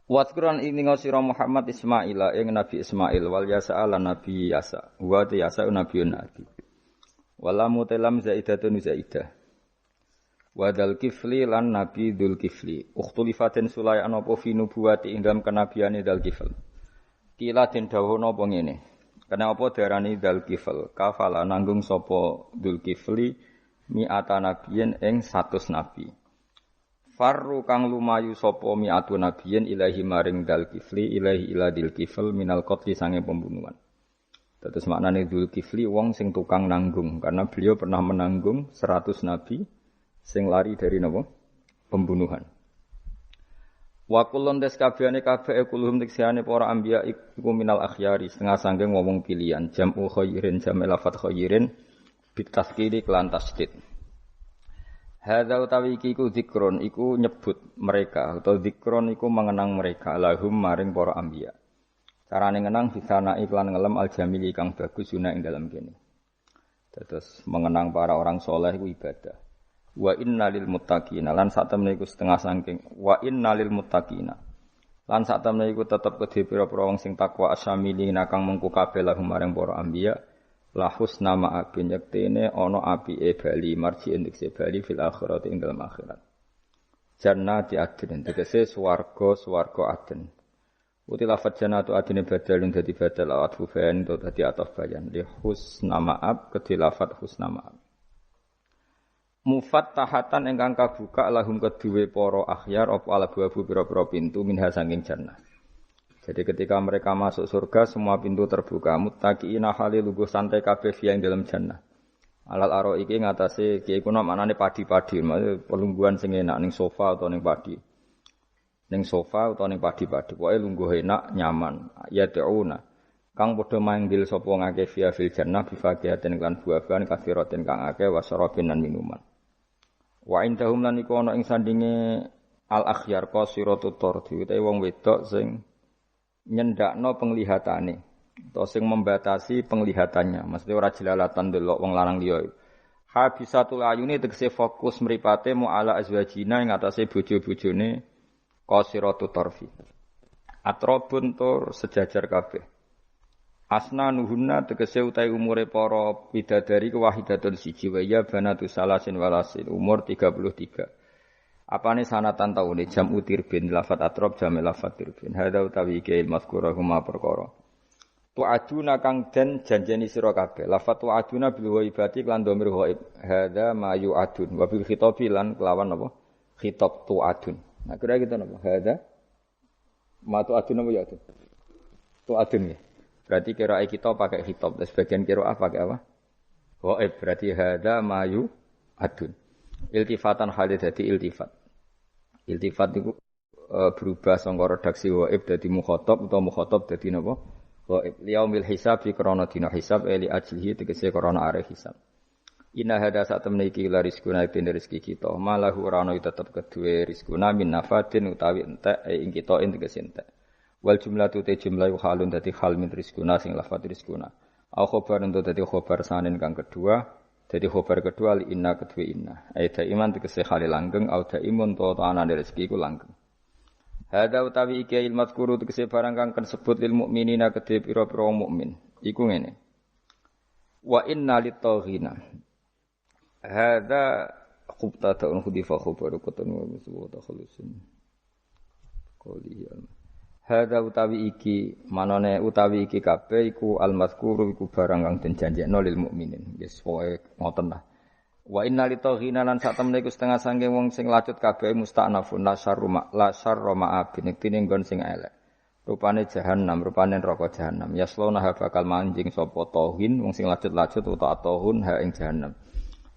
Waskuran ing sira Muhammad Ismaila ing Nabi Ismail wal Yasa lan Nabi Yasa wa Yasa nabiun nabi. Wala mutalam zaidatun zaidah. Wadal kifli lan Nabi Dzul Kifli. Ukhtulifatin sulai ana apa fi nubuwati ing dalam kenabiane Dzul Kifl. Kila den dawuhna apa ngene. Kenapa diarani Dzul Kifl? Kafala nanggung sapa Dzul Kifli mi'ata nabiyin ing 100 nabi. Farru kang lumayu sapa mi'atu nabiyin ilahi maring Dzul Kifli ilahi ila Dzul Kifl minal qatli sange pembunuhan. Terus maknane Dzul Kifli wong sing tukang nanggung karena beliau pernah menanggung 100 nabi sing lari dari napa? Pembunuhan. Wa kullun des kabehane kabeh kulhum tiksane para anbiya iku minal akhyari setengah sanggeng wong pilihan jam'u khairin jam'u lafat khairin bitaskili kelan tasdid. Hadza utawi iki iku zikron iku nyebut mereka atau zikron iku mengenang mereka lahum maring para anbiya. Carane ngenang bisana iklan ngelem al-jamili kang bagus guna ing dalam kene. Terus mengenang para orang soleh iku ibadah. Wa innalil muttaqina lan sak temene iku setengah saking wa innalil muttaqina. Lan sak temene iku tetep kedhe pira-pira wong sing takwa asamilina kang mengku kabeh lahum maring para anbiya. La husna ma'abin yaktene ana apike bali marji indikse bali fil akhirat ing dalam akhirat. Jannati adnin tegese swarga adn. Uti lafadz jannatu adine badalun dadi badal atfu bayan to dadi ataf bayan li husna ma'ab kedhe lafadz husna ma'ab. Mufattahatan ingkang kabuka lahum kedue para akhyar apa alabwabu pira-pira pintu minha sanging jannah. Jadi ketika mereka masuk surga semua pintu terbuka muttaqiina halil lungguh santai kabeh yang dalam jannah. Alal aro iki ngatasé kiye kuna maknane padi-padi, pelungguhan sing enak ning sofa utawa ning padi. Ning sofa utawa ning padi-padi, pokoke lungguh enak, nyaman. Ya ta'una. Kang padha manggil sapa ngake fiya fil jannah bifaqiyatin lan buah-buahan kathiratin kang akeh wasarabin lan minuman. Wa indahum lan iku ana ing sandinge al akhyar qasiratut tardi utawa wong wedok sing nyendakno penglihatane utawa sing membatasi penglihatannya maksudnya ora jelalatan delok wong lanang liya habisatul ayuni tegese fokus mripate mu ala azwajina ing atase bojo-bojone qasiratut tarfi atrabun tur sejajar kabeh asnanuhunna tegese utahe umure para bidadari ku wahidatun siji wa ya banatu salasin walasin umur 33. Apane sanatan taune jam utirbin lafat atrab jam lafat tirbin. Hadza utawi iki mazkura huma perkara. Tu'aduna kang den janjeni sira kabeh. Lafat tu'aduna bil ghaibati lan dhamir ghaib. Hadza ma yu'adun wa bil khitabi lan kelawan apa? Khitab tu'adun. Nah kira gitu napa? Hadza ma tu'adun apa ya itu? Tu'adun ya. Berarti qiraah kita pakai khitab, dan sebagian qiraah pakai apa? Ghaib. Berarti hadza ma yu'adun. Iltifatan halid dadi iltifat. Iltifat itu berubah sangka redaksi ghaib dadi mukhatab utawa mukhatab dadi napa? Ghaib. Liyaumil hisab fi krana dina hisab li ajlihi tegese krana areh hisab. Inna hada sak temne iki la rizquna ten rezeki kita. Malahu ora ana tetep kedue rizquna min nafatin utawi entek ing kita tegese entek. Wal jumlatu te jumlah halun dadi hal min rizquna sing lafat rizquna. Au khabar untuk dadi khabar sanen kang kedua. Jadi khobar kedua li inna kedua inna. Aida iman tegese khali langgeng au daimun to anane rezeki iku langgeng. Hadza utawi iki ilmat kuru tegese barang kang disebut lil mukminina kedhe pira-pira mukmin. Iku ngene. Wa inna lit-taghina. Hadza khubtatun khudifa khabaru kutun wa subhata khulusin. Qoliyan. Hadza utawi iki manane utawi iki kabeh iku al-mazkuru iku barang kang den janjekno lil mukminin. Wis pokoke ngoten lah. Wa inna litaghina lan sak temene iku setengah saking wong sing lacut kabeh musta'nafun la syarru ma'abin iktine nggon sing elek. Rupane jahanam, rupane neraka jahanam. Yaslona bakal manjing sapa tauhin wong sing lacut-lacut utawa tauhun ha ing jahanam.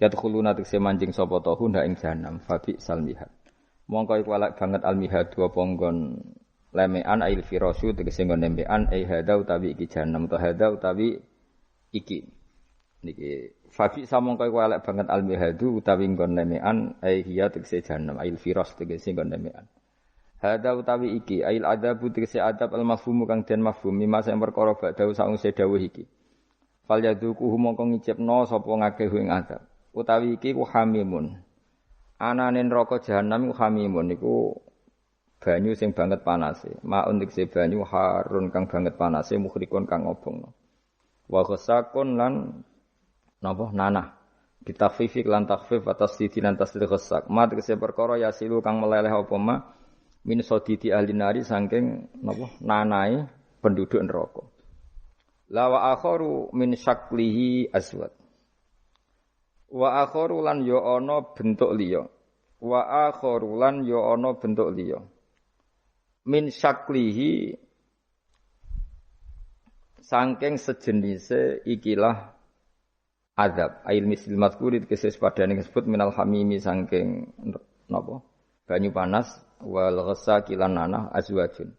Yadkhuluna tekse manjing sapa tauhun ha ing jahanam. Fabi salmihad. Mongko iku elek banget almihad dua ponggon lemean ail firasu tegese nggon nembean ai hadza utawi iki jahanam to hadza utawi iki niki fabi samongko iku elek banget al mihadu utawi nggon lemean ai hiya tegese jahanam ail firas tegese nggon lemean hadza utawi iki ail adabu tegese adab al mafhum kang den mafhum mimma sing perkara badhe sakwise dawuh iki fal yaduku mongko ngicipno sapa ngakeh ing adab utawi iki ku hamimun anane neraka jahanam ku hamimun niku banyu sing banget panase. Maun tegese banyu harun kang banget panase mukhrikun kang ngobongno. Wa ghasakun lan napa nanah. Bitafifik lan takfif atas sidi lan tasdid ghasak. Ma tegese perkara yasilu kang meleleh apa ma min sodidi ahli nari saking napa nanae penduduk neraka. La wa akharu min syaklihi aswad. Wa akharu lan ya ana bentuk liya. Wa akharu lan ya ana bentuk liya. Min syaklihi saking sejenise ikilah azab ail misil mazkuri keses padane disebut minal hamimi saking napa banyu panas wal ghasaki lan nanah azwajun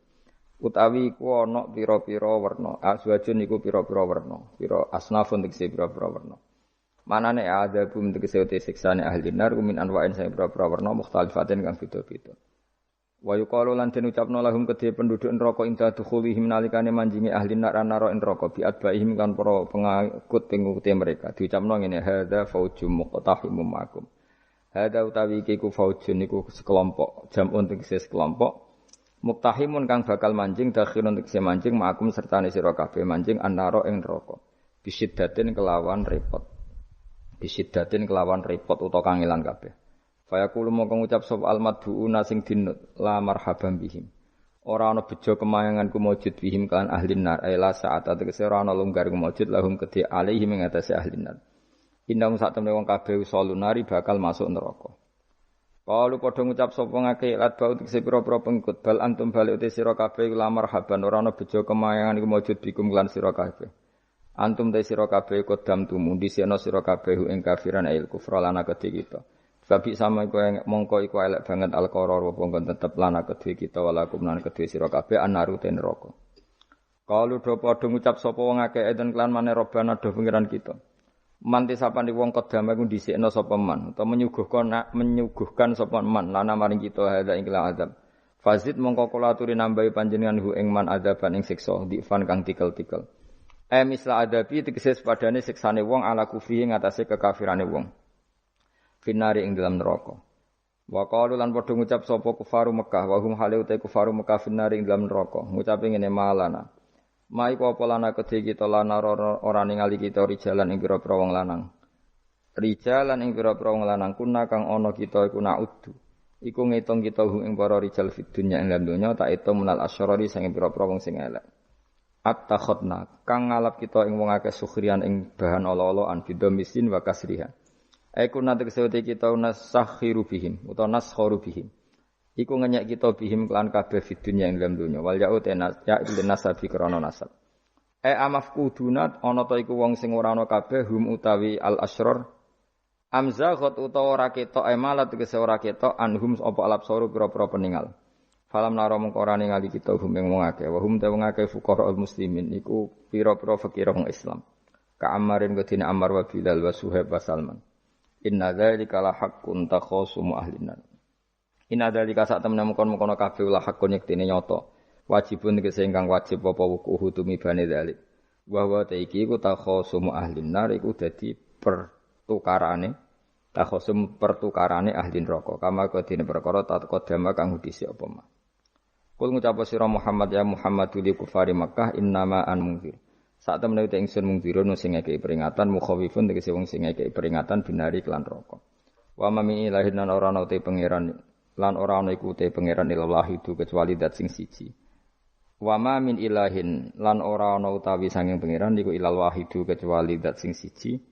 utawi iku ana pira-pira werna azwajun iku pira-pira werna pira asnafun tegese pira-pira werna manane azabum tegese te siksane ahli nar min anwa'in sing pira-pira werna mukhtalifatin kang beda-beda wa yuqalu lan den ucapno lahum kedhe penduduk neraka inda dukhulihim nalikane manjingi ahli neraka neraka bi adbaihim kan para pengikut mereka diucapno ngene hadza faujum muqtahimum makum hadza utawi iki ku faujun niku sekelompok jamun tegese sekelompok muqtahimun kang bakal manjing dakhilun tegese manjing makum sertane sira kabeh manjing annara ing neraka bisiddatin kelawan repot utawa kangelan kabeh. Fayaqulu mongko ngucap sapa almadbuuna sing dinut la marhaban bihim. Ora ana bejo kemayangan kumujud bihim kan ahli nar ila saat tegese ora ana lunggar kumujud lahum kedhe alaihi ing atase ahli nar. Indang sak temne wong kabeh usulunari bakal masuk neraka. Kalu padha ngucap sapa ngake lat bau tegese pira-pira pengikut bal antum balik te sira kabeh la marhaban ora ana bejo kemayangan kumujud bikum lan sira kabeh. Antum te sira kabeh kodam tumu disena sira kabeh ing kafiran ail kufra lan kedhe kita. Babi sama iku mongko iku elek banget al-qaror apa kon tetep lana kedue kita walakum lan kedue sira kabeh anaru ten neraka. Kalu do padha ngucap sapa wong akeh eden klan maneh robana do pengiran kita. Manti sapane wong kedame ku dhisikna sapa man utawa menyuguhkan sapa man lana maring kita hadza ing azab. Fazid mongko kula aturi nambahi panjenengan hu ing man adaban ing siksa difan kang tikel-tikel. Misla adabi tegese padane siksane wong ala kufrihi ngatasé kekafirane wong. Finari ing dalam neraka. Wa qalu lan padha ngucap sapa kufaru Mekah wa hum hale uta kufaru Mekah finari ing dalam neraka. Ngucape ngene malana. Mai apa lana kedhe kita lana ora ningali kita rijalan ing pira-pira wong lanang. Rijalan ing pira-pira wong lanang kuna kang ana kita iku naudu. Iku ngitung kita ing para rijal fid dunya ing dalam donya tak itung menal asyarari sing pira-pira wong sing elek. At-takhadna kang ngalap kita ing wong akeh sukhrian ing bahan ala-alaan bidomisin wa kasriha. Aku nanti kesewati kita nasakhiru bihim atau naskharu bihim. Iku ngenyek kita bihim kelan kabeh fid dunya ing dalam dunya. Wal ya'ut ya'il nasabi krana nasab. Amafkudunat ana ta iku wong sing ora ana kabeh hum utawi al asrar. Amzaghat utawa ora ketok malat tegese ora ketok anhum apa alabsaru pira-pira peninggal. Falam naro mengko ora ningali kita hum ing wong akeh. Wa hum te wong akeh fuqara'ul muslimin iku pira-pira fakir wong Islam. Ka Ammarin kedine Ammar wa Bilal wa Suhaib wa Salman. Inna dzalika la haqqun takhasumu ahlinan. Inna dzalika sak temene mukon-mukono kabeh la haqqun yektene nyata. Wajibun tegese ingkang wajib apa wuku tumibane dzalik. Wa wa ta iki iku takhasumu ahlinar iku dadi pertukarane ahli neraka. Kama kedine perkara taqaddama kang hudisi apa ma. Kul ngucap sira Muhammad ya Muhammadu li kufari Makkah innama an mungzir. Saat temen itu ingsun mungdirun sing ngekeki peringatan mukhawifun tegese wong sing ngekeki peringatan binari kelan neraka. Wa mami ilahin lan ora ana te pangeran lan ora ana iku te pangeran ilahi itu kecuali dat sing siji. Wa ma min ilahin lan ora ana utawi sanging pangeran iku ilal wahidu kecuali dat sing siji.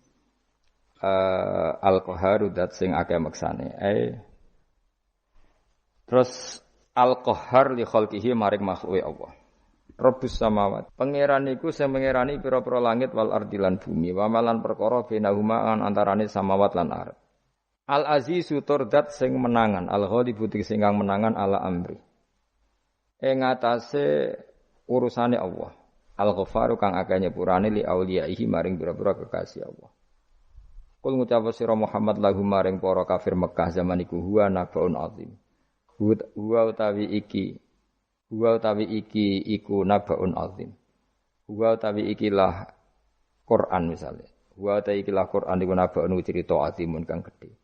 Al-qaharu dat sing akeh maksane. Terus al-qahhar li khalqihi maring makhluke Allah. Rabbus samawat. Pangeran iku sing pangerani pira-pira langit wal ardi lan bumi, wa malan perkara bainahuma an antarane samawat lan ardh. Al azizu turdat sing menangan, al ghalibu sing kang menangan ala amri. Ing atase urusane Allah. Al ghafaru kang akeh nyepurane li auliyaihi maring pira-pira kekasih Allah. Kul ngucap sira Muhammad lahum maring para kafir Mekah zaman iku huwa nabaun azim. Huwa utawi iki iku nabaun azim. Huwa utawi ikilah Quran misalnya. Huwa utawi ikilah Quran iku nabaun cerita azimun kang gedhe.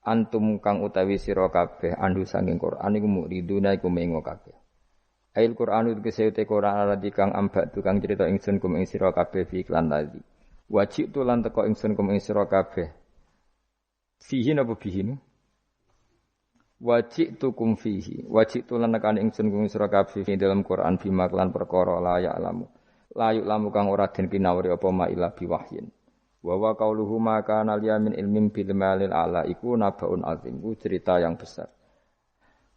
antum kang utawi sira kabeh andu sanging Quran iku muriduna iku mengo kabeh. Ail Qur'anu kesehute Qur'an alladzi kang amba tukang cerita ingsun kum ing sira kabeh fi iklan tadi. Wajib tu lan teko ingsun kum ing sira kabeh. Fihi napa bihi? Wajib tu kum fihi. Wajib tu lan nekane ingsun kum ing sira kabeh fi dalam Qur'an bima lan perkara la ya alamu. La lamu kang ora den pinawuri apa ma ila biwahyin. Wa wa qauluhu ma kana liyamin ilmin bil malil ala iku nabaun azim. Ku cerita yang besar.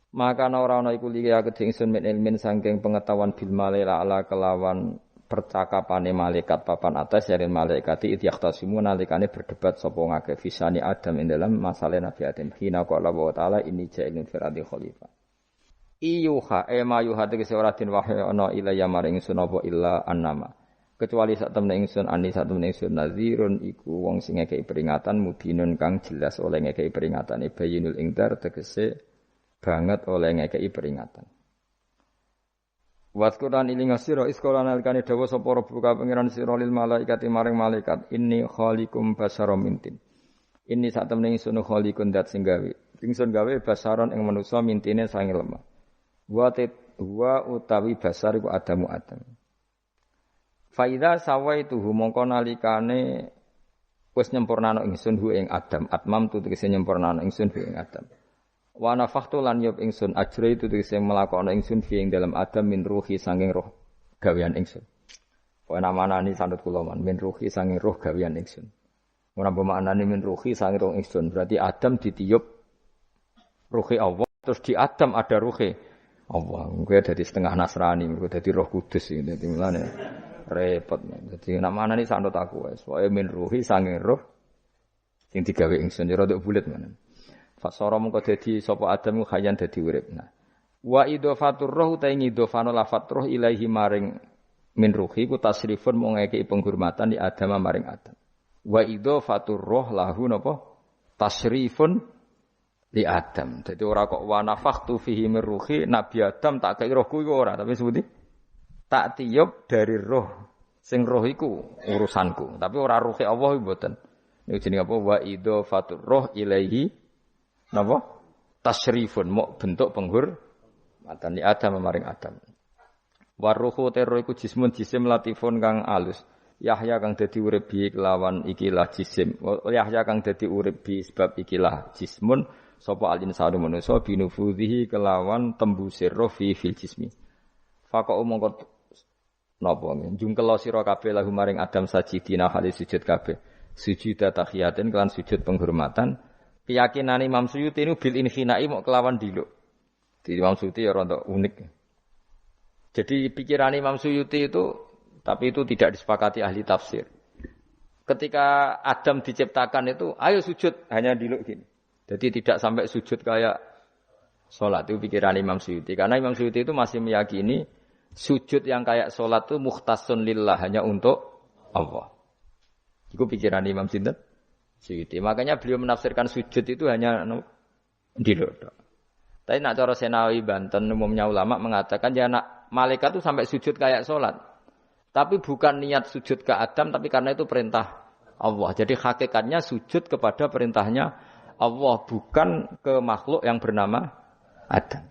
Maka ora ana iku liya kedhe ingsun min ilmin saking pengetahuan bil malaila ala kelawan percakapane malaikat papan atas dari malaikati idyaktasimu nalikane berdebat sapa ngake fisani Adam ing dalam masalah Nabi Adam hina qala wa taala inni ja'ilun fil ardi khalifah iyuha ema yuha tegese ora den wahyu ana ilaya maring ingsun apa illa annama kecuali sak temne ingsun ani sak temne ingsun nazirun iku wong sing ngekeki peringatan mubinun kang jelas oleh ngekeki peringatan bayinul ingdar tegese banget oleh ngekei peringatan. Waskuran ilinga sira iskola nalikane dawuh sapa Rabbuka pangeran sira lil malaikati maring malaikat inni khaliqum basaram mintin. Inni sak temene ingsun khaliqun dat sing gawe. Ingsun gawe basaron ing manusa mintine sange lemah. Wa utawi basar iku Adamu Adam. Faida sawaituhu mongko nalikane wis nyempurnano ingsun hu ing Adam. Atmam tu tegese nyempurnano ingsun hu ing Adam. Wa nafakhtu lan yub ingsun ajra itu tegese melakoni ingsun fi ing dalam Adam min ruhi sanging roh gawean ingsun. Wa namanani sanut kula man min ruhi sanging roh gawean ingsun. Ora bermaknane min ruhi sanging roh ingsun, berarti Adam ditiup ruhi Allah, terus di Adam ada ruhi Allah. Kuwi dadi setengah Nasrani, kuwi dadi Roh Kudus iki dadi mulane repot. Dadi namanani sanut aku wis. Wae min ruhi sanging roh sing digawe ingsun rada bulet menan. Fasara mengko dadi sapa Adam ku khayyan dadi urip. Nah. Wa idhafatur ruh ta ngidhofano lafat ruh ilahi maring min ruhi ku tasrifun mung ngekeki penghormatan di Adam maring Adam. Wa idhafatur ruh lahu napa? Tasrifun li Adam. Dadi ora kok wa nafakhtu fihi min ruhi Nabi Adam tak kei rohku iku ora, tapi sebuti tak tiup dari roh. Sing roh iku urusanku, tapi ora ruhi Allah iku mboten. Niku jenenge apa? Wa idhafatur ruh ilaihi napa? Tasrifun mok bentuk penghormatan li Adam maring Adam. Waruhu terro iku jismun jisim latifun kang alus. Yahya kang dadi urip bi kelawan ikilah jisim. Yahya kang dadi urip bi sebab ikilah jismun sapa al-insanu manusa binufudhihi kelawan tembusir roh fi fil jismi. Faqo mongko napa njungkel sira kabeh lahu maring Adam sajidina hale sujud kabeh. Sujud tahiyatin kelan sujud penghormatan. Keyakinan Imam Suyuti ini bil inhinai mau kelawan diluk. Di Imam Suyuti ya rada unik. Jadi pikiran Imam Suyuti itu, tapi itu tidak disepakati ahli tafsir. Ketika Adam diciptakan itu, ayo sujud hanya diluk gini. Jadi tidak sampai sujud kayak sholat itu pikiran Imam Suyuti. Karena Imam Suyuti itu masih meyakini sujud yang kayak sholat itu mukhtasun lillah hanya untuk Allah. Itu pikiran Imam Suyuti. Makanya beliau menafsirkan sujud itu hanya diluk. Tapi nak cara Senawi Banten umumnya ulama mengatakan ya nak malaikat itu sampai sujud kayak sholat. Tapi bukan niat sujud ke Adam, tapi karena itu perintah Allah. Jadi hakikatnya sujud kepada perintahnya Allah, bukan ke makhluk yang bernama Adam.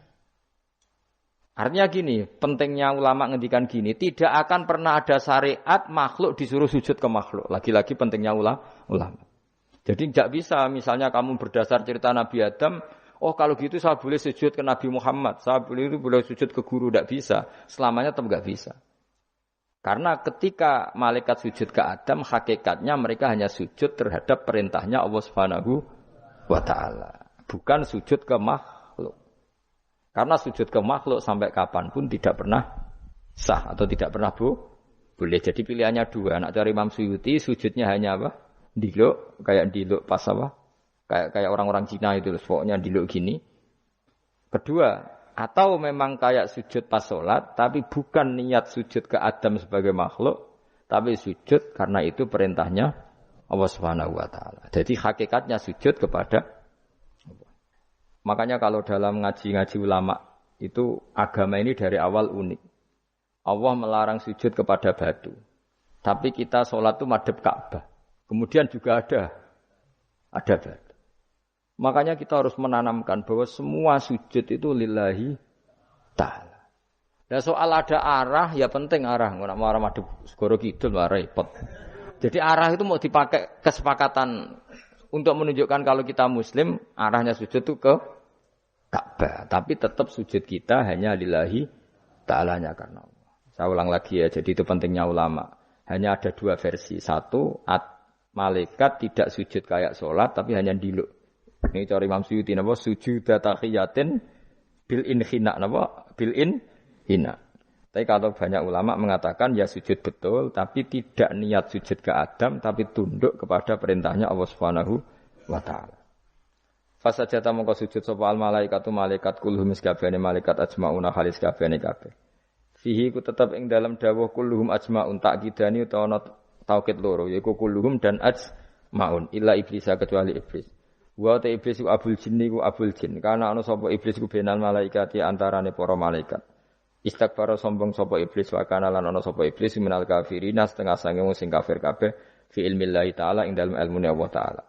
Artinya gini, pentingnya ulama ngendikan gini, tidak akan pernah ada syariat makhluk disuruh sujud ke makhluk. Lagi-lagi pentingnya ulama. Jadi tidak bisa, misalnya kamu berdasar cerita Nabi Adam, oh kalau gitu saya boleh sujud ke Nabi Muhammad, saya boleh sujud ke guru, tidak bisa. Selamanya tetap tidak bisa. Karena ketika malaikat sujud ke Adam, hakikatnya mereka hanya sujud terhadap perintahnya Allah Subhanahu wa Ta'ala. Bukan sujud ke makhluk. Karena sujud ke makhluk sampai kapanpun tidak pernah sah atau tidak pernah boleh. Jadi pilihannya dua. Nak cari Imam Suyuti, sujudnya hanya apa? Diluk, kayak diluk pas apa? Kayak orang-orang Cina itu, pokoknya diluk gini. Kedua, atau memang kayak sujud pas sholat, tapi bukan niat sujud ke Adam sebagai makhluk, tapi sujud karena itu perintahnya Allah Subhanahu wa Ta'ala. Jadi hakikatnya sujud kepada Allah. Makanya kalau dalam ngaji-ngaji ulama, itu agama ini dari awal unik. Allah melarang sujud kepada batu. Tapi kita sholat itu madhep Ka'bah. Kemudian juga ada batu. Makanya kita harus menanamkan bahwa semua sujud itu lillahi ta'ala. Nah soal ada arah, ya penting arah. Nggak mau arah madhep segoro kidul lah repot. Jadi arah itu mau dipakai kesepakatan untuk menunjukkan kalau kita muslim, arahnya sujud itu ke Ka'bah. Tapi tetap sujud kita hanya lillahi ta'alanya karena Allah. Saya ulang lagi ya, jadi itu pentingnya ulama. Hanya ada dua versi. Satu, malaikat tidak sujud kayak sholat, tapi hanya diluk. Ini cara Imam Suyuti napa sujud tahiyatin bil inhina napa bil inhina. Tapi kalau banyak ulama mengatakan ya sujud betul tapi tidak niat sujud ke Adam tapi tunduk kepada perintahnya Allah Subhanahu wa taala. Fasajata mongko sujud sapa al malaikatu malaikat kulluhum sakabehane malaikat ajmauna halis kabehane kabeh. Fihi ku tetep ing dalam dawuh kulluhum ajmaun takkidani utawa taukid loro yaiku kulluhum dan ajmaun illa iblis kecuali iblis. Wa ta iblis ku abul jinni ku abul jin. Karena ana sapa iblis ku benal malaikati antarane para malaikat. Istakbara sombong sapa iblis wa kana lan ana sapa iblis minal kafirina setengah sange wong sing kafir kabeh fi ilmillahi taala ing dalem ilmune Allah taala.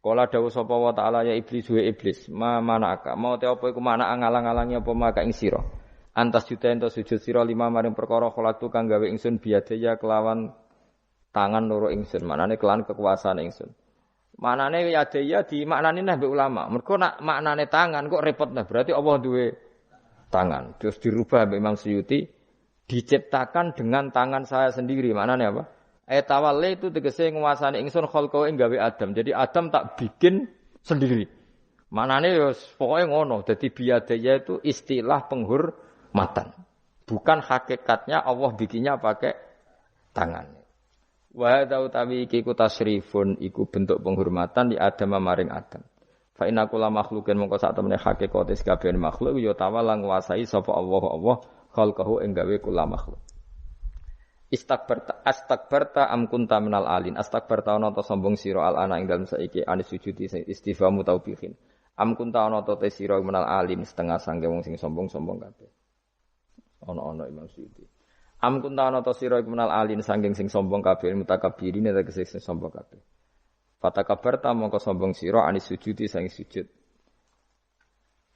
Kala dawuh sapa wa taala ya iblis wa iblis ma manaka mau te apa iku mana ngalang-alangi apa maka ing sira. Antas juta ento sujud sira lima maring perkara kholatu kang gawe ingsun biadaya kelawan tangan loro ingsun. Manane kelawan kekuasaan ingsun. Maknane yadaya di maknane nang ulama. Mergo nak maknane tangan kok repot nah. Berarti Allah duwe tangan. Terus dirubah mbek Imam Suyuti diciptakan dengan tangan saya sendiri. Maknane apa? Tawalli itu tegese nguasani ingsun khalqo ing gawe Adam. Jadi Adam tak bikin sendiri. Maknane ya pokoke ngono. Dadi biadaya itu istilah penghormatan. Bukan hakikatnya Allah bikinnya pakai tangan. Wa hadza utawi iki ku tasrifun iku bentuk penghormatan di Adam maring Adam. Fa inna kulla makhluqin mongko sak temene hakikate kabeh makhluk ya tawala nguasai sapa Allah khalqahu ing gawe kula makhluk. Astakbarta am kunta minal alin. Astakbarta ana ta sombong sira al ana ing dalem saiki anis sujudi istifhamu taubihin. Am kunta ana ta sira minal alin setengah sangge wong sing sombong-sombong kabeh. Ana Imam Suyuti. Am kunta ana ta sira iku menal alin sanging sing sombong kabeh mutakabbirin tegese sing sombong kabeh. Fatakabarta mongko sombong sira anis sujudi sang sujud.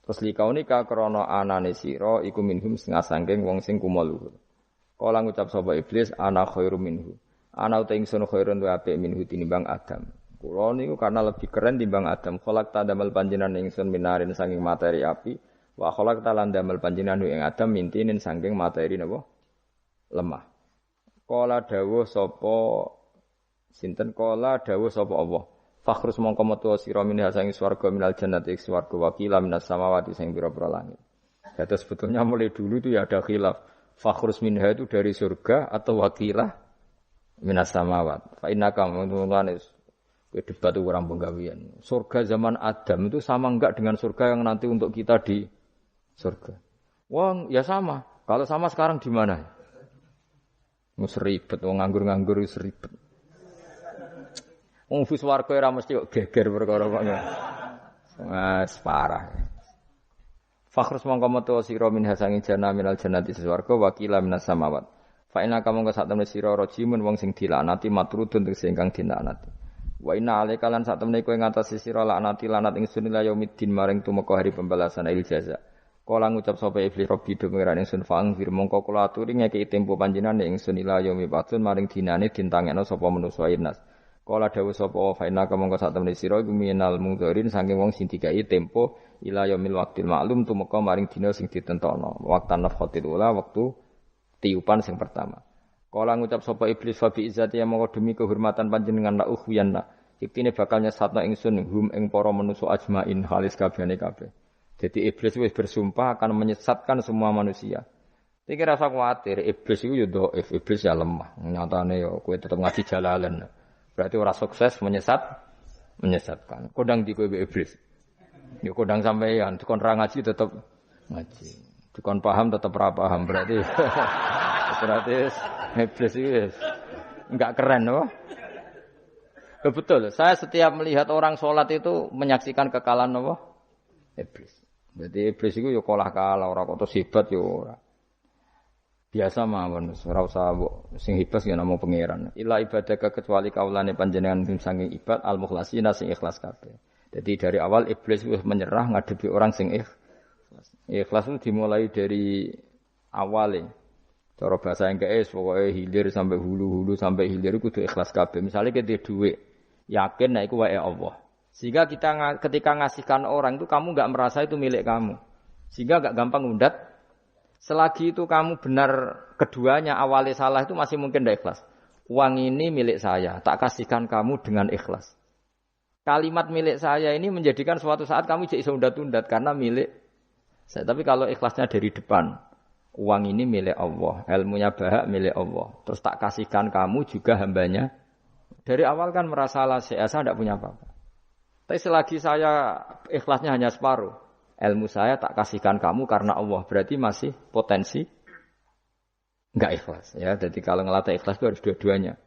Terus likaunika krana anane sira iku minhum setengah sanging wong sing kumo luhur. Kala ngucap sapa iblis ana khairu minhu. Ana uta ingsun khairun wa apik minhu tinimbang Adam. Kula niku karena lebih keren timbang Adam. Kholak ta damel panjenengan ingsun minarin sanging materi api. Wa kholak ta lan damel panjenengan ing Adam mintinin sanging materi napa? Lemah. Kala dawuh sapa sinten kala dawuh sapa Allah. Fakhrus mongko metu sira minha sang swarga minal jannati swarga wakila minas samawati sing pira-pira langit. Jadi sebetulnya mulai dulu itu ya ada khilaf. Fakhrus minha itu dari surga atau wakilah minas samawat. Fa innaka teman-teman debat orang penggawean. Surga zaman Adam itu sama enggak dengan surga yang nanti untuk kita di surga? Wong ya sama. Kalau sama sekarang di mana? Ribet, wong nganggur-nganggur wis ribet. Wong wis warga ora mesti kok geger perkara kok. Wes parah. Fakhrus mongko metu sira min hasangi jannah minal jannati swarga wakila minas samawat. Fa inna kamu sak temne sira rajimun wong sing dilaknati matrudun tegese ingkang dilaknati. Wa inna alaika lan sak temne kowe ngatasi sira laknati lanat ingsun ila yaumiddin maring tumeka hari pembalasan il jaza. Kala ngucap sapa iblis Rabbi do pengiran ingsun faang fir mongko kula aturi ngeki tempo panjenengan ingsun ila yaumi batun maring dinane dintangekno sapa manusa irnas. Kala dawuh sapa fa inna mongko sak temene sira iku minal mungdharin saking wong sing dikai tempo ila yaumil waqtil ma'lum tumeka maring dina sing ditentokno. Waqtan nafkhatil ula wektu tiupan sing pertama. Kala ngucap sapa iblis fa bi izzati mongko demi kehormatan panjenengan la ukhyanna. Iktine bakal nyesatno ingsun hum ing para manusa ajmain halis kabehane kabeh. Jadi iblis wis bersumpah akan menyesatkan semua manusia. Iki rasa kuwatir, iblis iku yo dhaif, iblis ya lemah. Nyatane yo kowe tetep ngaji jalalan. Berarti ora sukses menyesatkan. Kodang di kowe iblis. Yo kodang sampeyan, dikon ra ngaji tetep ngaji. Dikon paham tetep ora paham. Berarti iblis iki enggak keren loh. Betul, saya setiap melihat orang sholat itu menyaksikan kekalahan apa? Iblis. Jadi iblis itu yo kalah ora kok hebat yo ora. Biasa mawon ora usah sing hebat ya namung pangeran. Ila ibadah kecuali kaulane panjenengan sing saking ibad al-mukhlasina sing ikhlas kabeh. Jadi dari awal iblis wis menyerah ngadepi orang sing ikhlas. Ikhlas itu dimulai dari awal. Cara bahasa Inggris pokoknya hilir sampai hulu sampai hilir kudu ikhlas kabeh. Misalnya kita duit, yakin nek iku wae Allah. Sehingga kita ketika ngasihkan orang itu kamu enggak merasa itu milik kamu. Sehingga enggak gampang undat. Selagi itu kamu benar keduanya awalnya salah itu masih mungkin tidak ikhlas. Uang ini milik saya, tak kasihkan kamu dengan ikhlas. Kalimat milik saya ini menjadikan suatu saat kamu jadi undat-undat karena milik saya. Tapi kalau ikhlasnya dari depan, uang ini milik Allah, ilmunya bahak milik Allah. Terus tak kasihkan kamu juga hambanya. Dari awal kan merasa saya tidak punya apa-apa. Tapi selagi saya ikhlasnya hanya separuh, ilmu saya tak kasihkan kamu karena Allah. Berarti masih potensi enggak ikhlas. Ya, jadi kalau ngelatih ikhlas itu harus dua-duanya.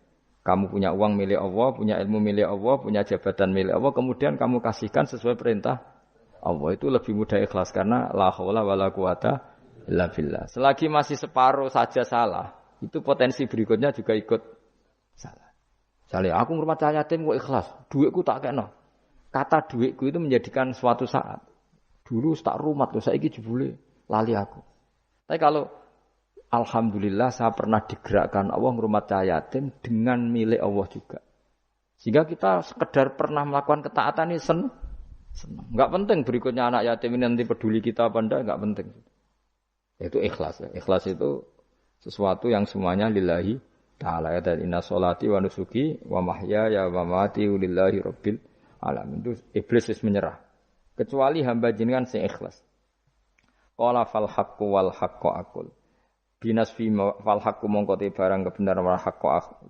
Kamu punya uang milik Allah, punya ilmu milik Allah, punya jabatan milik Allah. Kemudian kamu kasihkan sesuai perintah Allah. Itu lebih mudah ikhlas karena la haula wala quwata illa billah. Selagi masih separuh saja salah, itu potensi berikutnya juga ikut salah. Misalnya aku ngurmat yatim kok ikhlas, duitku tak kena. Kata duitku itu menjadikan suatu saat. Dulu tak rumat loh, saiki jebule lali aku. Tapi kalau alhamdulillah saya pernah digerakkan Allah ngurmat yatim dengan milik Allah juga. Sehingga kita sekedar pernah melakukan ketaatan ini senang. Enggak penting berikutnya anak yatim ini nanti peduli kita apa enggak penting. Itu ikhlas. Ikhlas itu sesuatu yang semuanya lillahi ta'ala. Ya dan inna sholati wa nusuki wa mahyaya wa mamati lillahi rabbil alamin. Itu iblis menyerah. Kecuali hamba jenengan sing ikhlas. Qala fal haqqu wal haqqu aqul. Binas fi fal haqqu mongko te barang kebenaran wal haqqu aqul.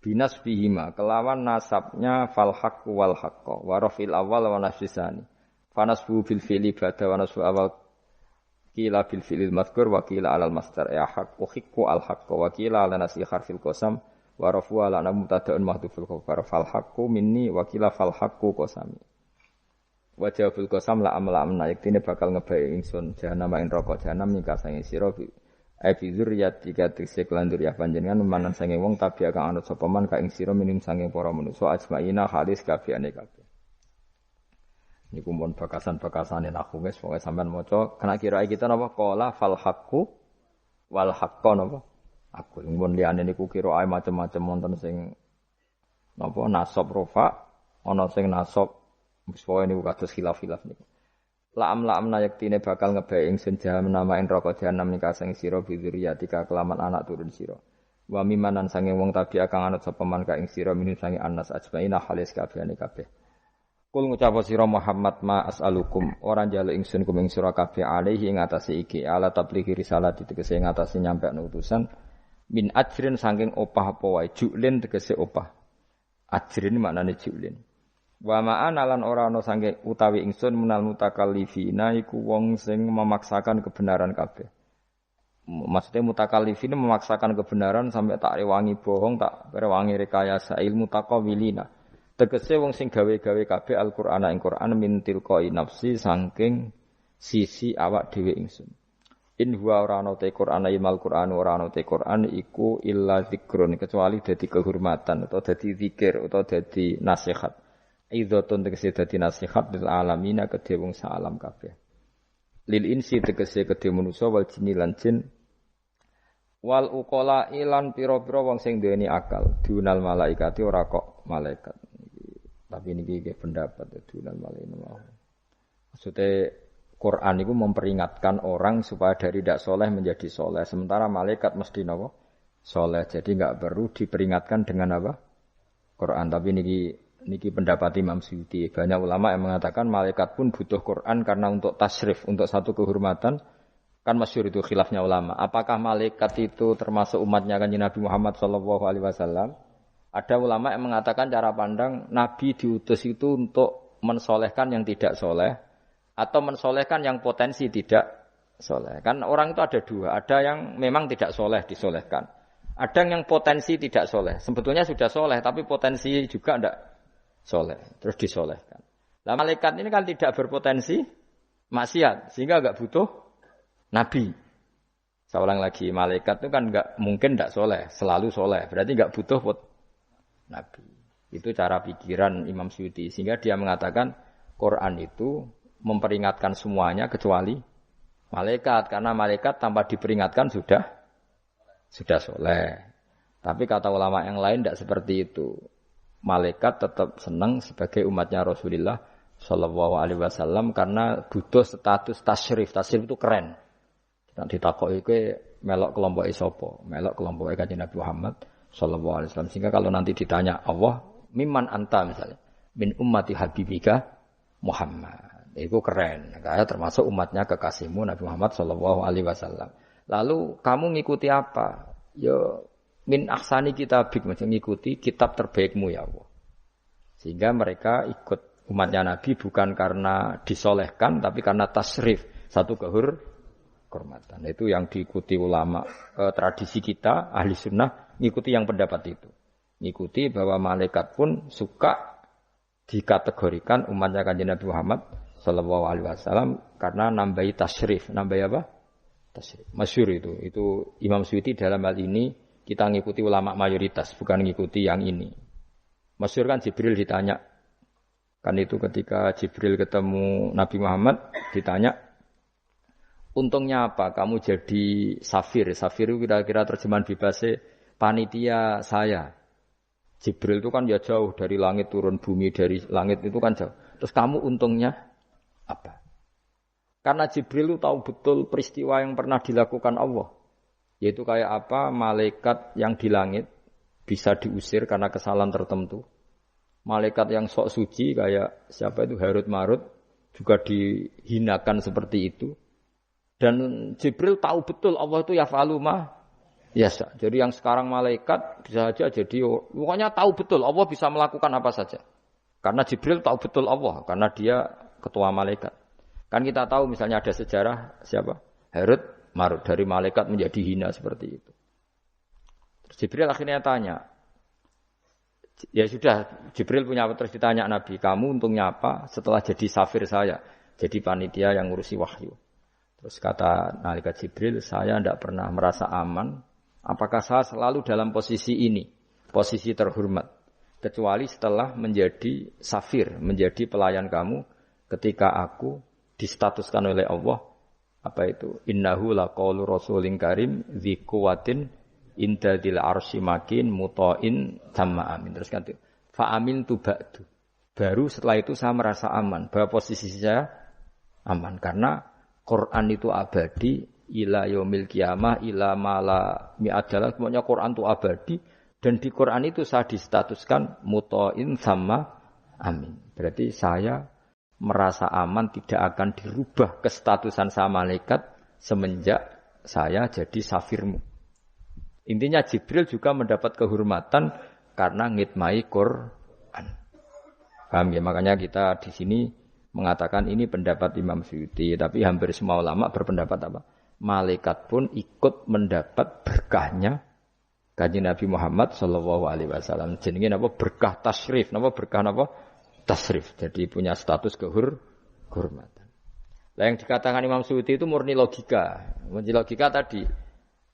Binas fihima kelawan nasabnya fal haqqu wal haqqu wa rafil awal wa nasbisani. Fanasbu bil fi'li ba'da wa nasbu awal kila bil fi'lil madhkur wa kila alal masdar ya haqqu hiqqu al haqqu wa kila ala nasi harfil qasam wa rafu ala mubtada'un mahdhuful khabar fal haqqu minni wa kila fal haqqu qasami. Wa jawabul qasam la amla amna yektine bakal ngebae ingsun jahanam ing neraka jahanam nika sange sira bi zurriyati katik landur ya panjenengan manan sange wong tabi kang anut sapa man ka ing sira minim sange para manusa ajmaina halis kabehane kabeh. Niku mon bakasan-bakasane aku wis pokoke sampean maca kena kirae kita napa qala fal haqqu wal haqqu napa aku mun liyane niku kirae macam-macam wonten sing napa nasab rofa ana sing nasab wis pokoke niku kados khilaf-khilaf niku la amna yektine bakal ngebae ingsun jahanam namain neraka jahanam nika sing sira bidzuriyatika kelaman anak turun sira wa mimanan sange wong tabi kang anut sapa man ka ing sira minus sange anas ajmaina halis kabehane kabeh. Kul ngucap sira Muhammad ma as'alukum ora njaluk ingsun kum ing sira kabeh alaihi ing atase iki ala tablighi risalah tegese ing atase nyampe utusan min ajrin saking opah apa wae julin tegese opah ajrin maknane julin wa ma'ana lan ora ana saking utawi ingsun menal mutakallifina iku wong sing memaksakan kebenaran kabeh. Maksudnya mutakallifina memaksakan kebenaran sampai tak rewangi bohong tak rewangi rekayasa ilmu taqawilina. Tegese wong sing gawe-gawe kabeh Al-Qur'an ing Qur'an min tilqai nafsi saking sisi awak dhewe ingsun. In huwa ora ana te Qur'an imal Qur'an ora ana te Qur'an iku illa zikrun kecuali dadi kehormatan atau dadi zikir atau dadi nasihat. Idzatun tegese dadi nasihat lil alamina kedhe wong sak alam kabeh. Lil insi tegese kedhe manusa wal jinni lan jin. Wal uqala ilan pira-pira wong sing duweni akal. Dunal malaikati ora kok malaikat. Tapi ini kayak pendapat itu dan malah ini maksudnya Quran itu memperingatkan orang supaya dari tidak soleh menjadi soleh. Sementara malaikat mesti nawa soleh. Jadi nggak perlu diperingatkan dengan apa Quran. Tapi niki pendapat Imam Suyuti. Banyak ulama yang mengatakan malaikat pun butuh Quran karena untuk tasrif, untuk satu kehormatan. Kan masyhur itu khilafnya ulama. Apakah malaikat itu termasuk umatnya Kanjeng Nabi Muhammad SAW? Ada ulama yang mengatakan cara pandang Nabi diutus itu untuk mensolehkan yang tidak soleh atau mensolehkan yang potensi tidak soleh. Kan orang itu ada dua, ada yang memang tidak soleh disolehkan, ada yang potensi tidak soleh. Sebetulnya sudah soleh tapi potensi juga tidak soleh, terus disolehkan. Nah malaikat ini kan tidak berpotensi maksiat sehingga enggak butuh Nabi. Saya ulang lagi, malaikat itu kan enggak mungkin tidak soleh, selalu soleh, berarti enggak butuh Nabi. Itu cara pikiran Imam Suyuti. Sehingga dia mengatakan Quran itu memperingatkan semuanya kecuali malaikat, karena malaikat tanpa diperingatkan sudah soleh. Tapi kata ulama yang lain tidak seperti itu. Malaikat tetap senang sebagai umatnya Rasulullah Shallallahu Alaihi Wasallam karena butuh status tasyrif. Tasyrif itu keren. Nanti ditakoki kowe melok kelompok isopo, melok kelompok Kanjeng Nabi Muhammad Shallallahu Alaihi Wasallam. Sehingga kalau nanti ditanya Allah, mimman anta misalnya, min ummati habibika Muhammad. Itu keren. Kayak termasuk umatnya kekasihmu Nabi Muhammad Shallallahu Alaihi Wasallam. Lalu kamu ngikuti apa? Yo min ahsani kitabik, macam ngikuti kitab terbaikmu ya Allah. Sehingga mereka ikut umatnya Nabi bukan karena disolehkan, tapi karena tasrif, satu kehormatan. Itu yang diikuti ulama tradisi kita, ahli sunnah, ngikuti yang pendapat itu. Ngikuti bahwa malaikat pun suka dikategorikan umatnya Kanjeng Nabi Muhammad Sallallahu Alaihi Wasallam karena nambahi tasrif, nambahi apa? Tasrif. Masyhur itu Imam Suyuti dalam hal ini kita ngikuti ulama mayoritas, bukan ngikuti yang ini. Masyhur kan Jibril ditanya, kan itu ketika Jibril ketemu Nabi Muhammad ditanya, untungnya apa kamu jadi safir? Safir itu kira-kira terjemahan bebasnya panitia saya. Jibril itu kan ya jauh dari langit turun bumi, dari langit itu kan jauh. Terus kamu untungnya apa? Karena Jibril itu tahu betul peristiwa yang pernah dilakukan Allah. Yaitu kayak apa malaikat yang di langit bisa diusir karena kesalahan tertentu. Malaikat yang sok suci kayak siapa itu Harut Marut juga dihinakan seperti itu. Dan Jibril tahu betul Allah itu yaf'alu ma yasha. Jadi yang sekarang malaikat bisa saja jadi pokoknya tahu betul Allah bisa melakukan apa saja. Karena Jibril tahu betul Allah karena dia ketua malaikat. Kan kita tahu misalnya ada sejarah siapa? Harut Marut dari malaikat menjadi hina seperti itu. Terus Jibril akhirnya tanya, ya sudah Jibril punya apa terus ditanya Nabi, kamu untungnya apa setelah jadi safir saya, jadi panitia yang ngurusi wahyu. Terus kata malaikat Jibril, saya tidak pernah merasa aman, apakah saya selalu dalam posisi ini, posisi terhormat, kecuali setelah menjadi safir, menjadi pelayan kamu ketika aku distatuskan oleh Allah. Apa itu? Innahu laqaulu rasulin karim dzi quwwatin inda dzil arsy makin muta'in tamma amin. Terus kan fa amin tu ba'du. Baru setelah itu saya merasa aman, bahwa posisi saya aman karena Quran itu abadi ila yaumil qiyamah ila mala mi'adalah. Semuanya Quran itu abadi dan di Quran itu saya distatuskan muta'in tamma amin. Berarti saya merasa aman tidak akan dirubah kestatusan saya malaikat semenjak saya jadi safirmu. Intinya Jibril juga mendapat kehormatan karena ngitmai Quran. Paham ya? Makanya kita di sini mengatakan ini pendapat Imam Suyuti, tapi hampir semua ulama berpendapat apa? Malaikat pun ikut mendapat berkahnya Kanjeng Nabi Muhammad sallallahu alaihi wasallam. Jenenge napa? Berkah tasrif, napa berkah napa? Tasrif, jadi punya status kehormatan. Nah, yang dikatakan Imam Suyuti itu murni logika. Murni logika tadi,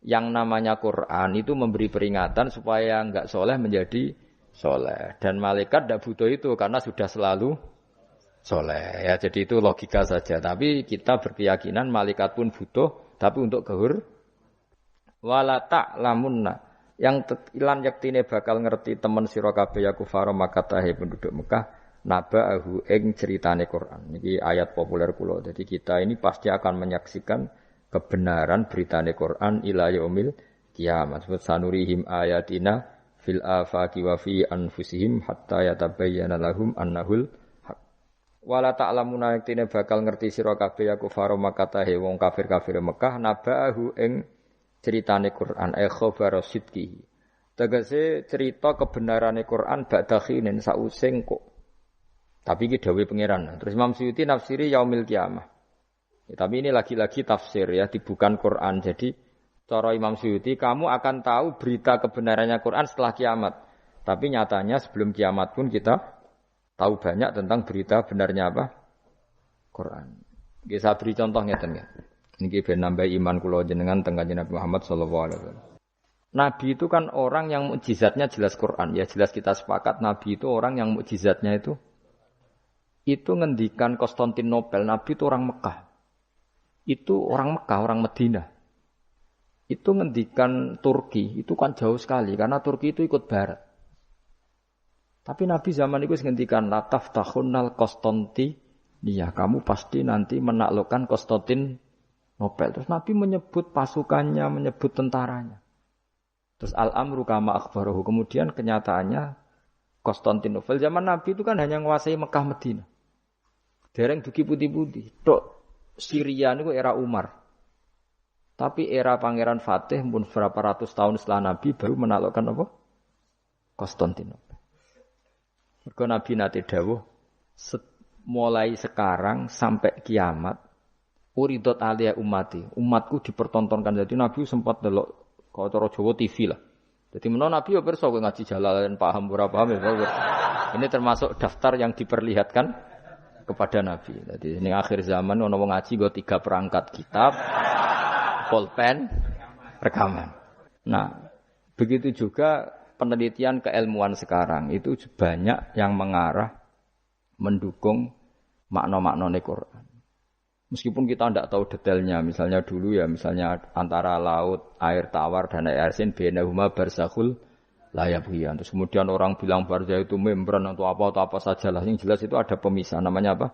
yang namanya Quran itu memberi peringatan supaya enggak soleh menjadi soleh. Dan malaikat tidak butuh itu karena sudah selalu soleh. Ya, jadi itu logika saja. Tapi kita berkeyakinan malaikat pun butuh, tapi untuk wala ta'lamunna. Yang ilan yaktine bakal ngerti teman sira kabeh ya kufara Makkah penduduk Mekah. Naba'ahu ing ceritane Quran. Ini ayat populer kula. Jadi kita ini pasti akan menyaksikan kebenaran beritane Quran ila yaumil qiyamah. Sanurihim ayatina fil afaqi wa fi anfusihim hatta yatabayyana lahum annahul haq. Wala ta'lamuna yaktine bakal ngerti sira kabeh ya kufara Makkah wong kafir-kafir Mekah naba'ahu ing ceritane Quran khabar sidqihi. Tegese cerita kebenarane Quran ba'da khinin sausing kok. Tapi ini dawuh pangeran. Terus Imam Suyuti nafsiri yaumil qiyamah. Ya, tapi ini lagi-lagi tafsir ya, bukan Quran. Jadi cara Imam Suyuti kamu akan tahu berita kebenarannya Quran setelah kiamat. Tapi nyatanya sebelum kiamat pun kita tahu banyak tentang berita benarnya apa? Quran. Nggih saya beri contoh ngeten ya. Niki ben nambah iman kula jenengan teng Kanjeng Nabi Muhammad sallallahu alaihi wasallam. Nabi itu kan orang yang mukjizatnya jelas Quran. Ya jelas kita sepakat Nabi itu orang yang mukjizatnya itu itu ngendikan Konstantinopel, Nabi itu orang Mekah. Itu orang Mekah, orang Madinah. Itu ngendikan Turki, itu kan jauh sekali karena Turki itu ikut barat. Tapi Nabi zaman itu ngendikan la taftahunnal Konstantinia, kamu pasti nanti menaklukkan Konstantinopel. Terus Nabi menyebut pasukannya, menyebut tentaranya. Terus al-amru kama akhbarahu, kemudian kenyataannya Konstantinopel zaman Nabi itu kan hanya menguasai Mekah Madinah. Dereng duki putih-putih. Tok Syria niku era Umar. Tapi era Pangeran Fatih pun berapa ratus tahun setelah Nabi baru menaklukkan apa? Konstantinopel. Mergo Nabi nate dawuh mulai sekarang sampai kiamat uridot alia umati. Umatku dipertontonkan. Jadi Nabi sempat delok kalau cara Jawa TV lah. Jadi menawa Nabi ya pirsa ngaji Jalalain paham ora paham ya. Ini termasuk daftar yang diperlihatkan kepada Nabi. Jadi ini akhir zaman ono wong ngaji go 3 perangkat kitab, pulpen, rekaman. Nah, begitu juga penelitian keilmuan sekarang itu banyak yang mengarah mendukung makna-maknane Quran. Meskipun kita tidak tahu detailnya, misalnya dulu ya, misalnya antara laut, air tawar dan air asin, bainahuma barzakhul la yabghiyan. Terus kemudian orang bilang barzah itu membran atau apa saja lah. Yang jelas itu ada pemisah, namanya apa?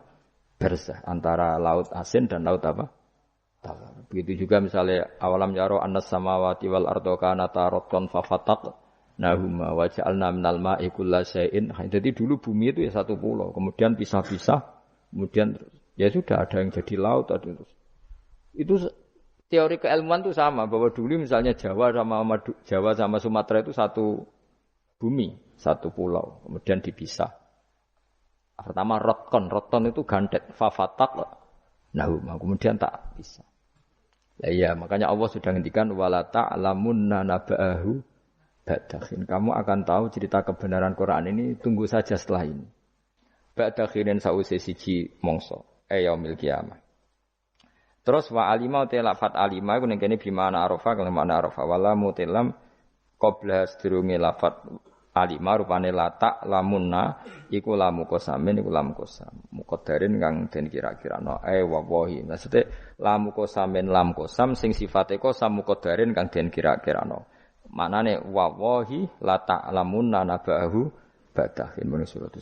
Barzah, antara laut asin dan laut apa? Tawar. Begitu juga misalnya awalam yaro annas samawati wal ardo kanata ratqan fafataq nahuma wa ja'alna minal ma'i kullasyai'in. Jadi dulu bumi itu ya satu pulau, kemudian pisah-pisah, kemudian ya sudah ada yang jadi laut, ada terus. Itu teori keilmuan itu sama, bahwa dulu misalnya Jawa sama Sumatera itu satu bumi, satu pulau, kemudian dipisah. Pertama roton itu gandet, fafatak, nahuma, kemudian tak pisah. Lah iya, makanya Allah sudah ngendikan wala ta'lamunna naba'ahu ba'dakhin. Kamu akan tahu cerita kebenaran Quran ini, tunggu saja setelah ini. Ba'dakhinin sa'usai siji mongso, yaumil qiyamah. Terus wa alima uti lafat alima iku ning kene bi makna arafa kang makna arafa wala mutilam qabla sedurunge lafat alima rupane latak lamunna iku lamu kosamen iku lamu kosam muqaddarin kang den kira-kirano wallahi maksude lamu kosamen lam kosam sing sifate kosam muqaddarin kang den kira-kirano maknane wallahi latak lamunna nabahu badahin menurut surat